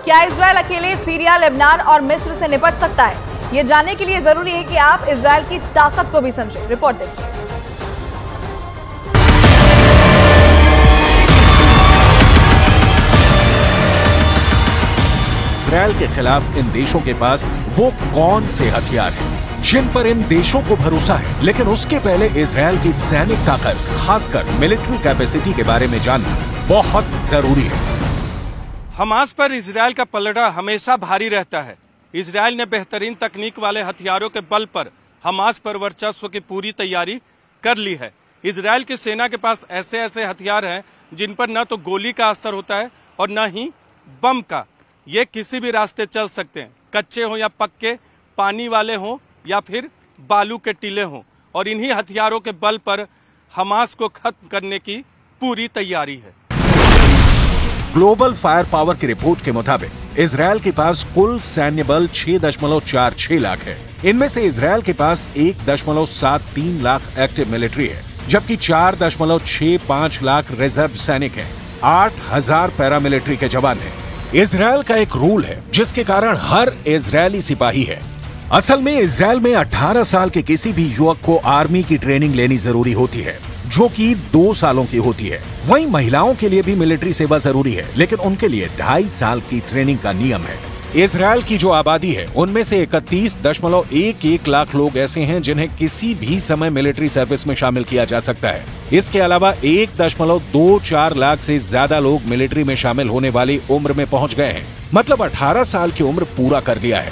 क्या इजरायल अकेले Syria, Lebanon और मिस्र से निपट सकता है? ये जानने के लिए जरूरी है कि आप इजरायल की ताकत को भी समझें। रिपोर्ट देखिए। इजरायल के खिलाफ इन देशों के पास वो कौन से हथियार हैं जिन पर इन देशों को भरोसा है? लेकिन उसके पहले इजरायल की सैनिक ताकत, खासकर मिलिट्री कैपेसिटी के बारे में जानना बहुत जरूरी है। हमास पर इजरायल का पलड़ा हमेशा भारी रहता है। इजरायल ने बेहतरीन तकनीक वाले हथियारों के बल पर हमास पर वर्चस्व की पूरी तैयारी कर ली है। इजरायल की सेना के पास ऐसे ऐसे हथियार हैं जिन पर न तो गोली का असर होता है और न ही बम का। ये किसी भी रास्ते चल सकते हैं, कच्चे हो या पक्के, पानी वाले हों या फिर बालू के टीले हों, और इन्हीं हथियारों के बल पर हमास को खत्म करने की पूरी तैयारी है। ग्लोबल फायर पावर की रिपोर्ट के मुताबिक इजरायल के पास कुल सैन्य बल 6.46 लाख है। इनमें से इजरायल के पास 1.73 लाख एक्टिव मिलिट्री है, जबकि 4.65 लाख रिजर्व सैनिक हैं। 8,000 पैरामिलिट्री के जवान हैं। इजरायल का एक रूल है जिसके कारण हर इजरायली सिपाही है। असल में इजरायल में 18 साल के किसी भी युवक को आर्मी की ट्रेनिंग लेनी जरूरी होती है, जो कि 2 सालों की होती है। वहीं महिलाओं के लिए भी मिलिट्री सेवा जरूरी है, लेकिन उनके लिए 2.5 साल की ट्रेनिंग का नियम है। इजरायल की जो आबादी है उनमें से 31.11 लाख लोग ऐसे हैं जिन्हें किसी भी समय मिलिट्री सर्विस में शामिल किया जा सकता है। इसके अलावा 1.24 लाख से ज्यादा लोग मिलिट्री में शामिल होने वाली उम्र में पहुंच गए हैं, मतलब 18 साल की उम्र पूरा कर लिया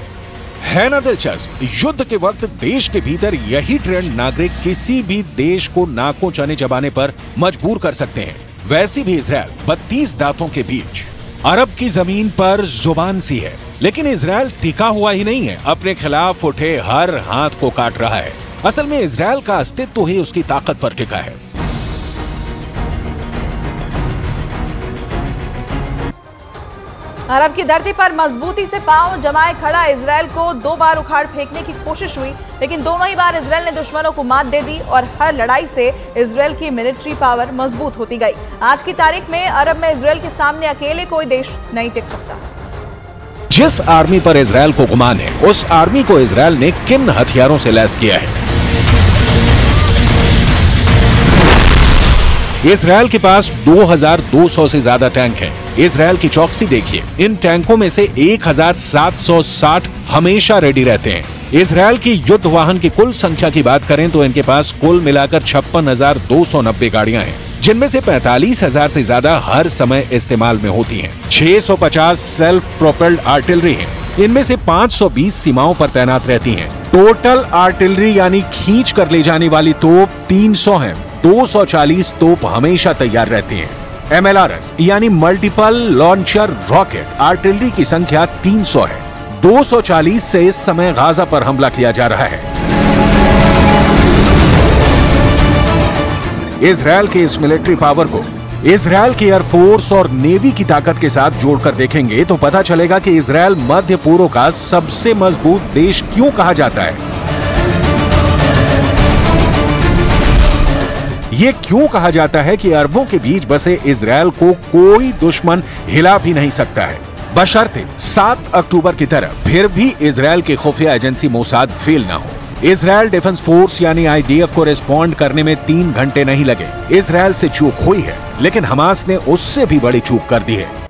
है ना दिलचस्प? युद्ध के वक्त देश के भीतर यही ट्रेंड नागरिक किसी भी देश को नाकों चने चबाने पर मजबूर कर सकते हैं। वैसे भी इजरायल 32 दांतों के बीच अरब की जमीन पर जुबान सी है, लेकिन इजरायल टिका हुआ ही नहीं है, अपने खिलाफ उठे हर हाथ को काट रहा है। असल में इजरायल का अस्तित्व ही उसकी ताकत पर टिका है। अरब की धरती पर मजबूती से पांव जमाए खड़ा इजरायल को 2 बार उखाड़ फेंकने की कोशिश हुई, लेकिन दोनों ही बार इजरायल ने दुश्मनों को मात दे दी और हर लड़ाई से इजरायल की मिलिट्री पावर मजबूत होती गई। आज की तारीख में अरब में इजरायल के सामने अकेले कोई देश नहीं टिक सकता। जिस आर्मी पर इजरायल को गुमान है, उस आर्मी को इजरायल ने किन हथियारों से लैस किया है? इजरायल के पास 2200 से ज्यादा टैंक हैं। इजरायल की चौकसी देखिए, इन टैंकों में से 1760 हमेशा रेडी रहते हैं। इजरायल की युद्ध वाहन की कुल संख्या की बात करें तो इनके पास कुल मिलाकर 56,290 गाड़ियां हैं, जिनमें से 45,000 से ज्यादा हर समय इस्तेमाल में होती हैं। 650 सेल्फ प्रोपेल्ड आर्टिलरी हैं, इनमें से 520 सीमाओं पर तैनात रहती हैं। टोटल आर्टिलरी यानी खींच कर ले जाने वाली तोप 300 हैं। 240 तोप हमेशा तैयार रहती हैं। MLRS यानी मल्टीपल लॉन्चर रॉकेट आर्टिलरी की संख्या 300 है। 240 से इस समय गाजा पर हमला किया जा रहा है। इजरायल के इस मिलिट्री पावर को इजरायल की एयरफोर्स और नेवी की ताकत के साथ जोड़कर देखेंगे तो पता चलेगा कि इजरायल मध्य पूर्व का सबसे मजबूत देश क्यों कहा जाता है। ये क्यों कहा जाता है कि अरबों के बीच बसे इजरायल को कोई दुश्मन हिला भी नहीं सकता है, बशर्ते 7 अक्टूबर की तरह फिर भी इजरायल की खुफिया एजेंसी मोसाद फेल ना हो। इजरायल डिफेंस फोर्स यानी IDF को रिस्पॉन्ड करने में 3 घंटे नहीं लगे। इजरायल से चूक हुई है, लेकिन हमास ने उससे भी बड़ी चूक कर दी है।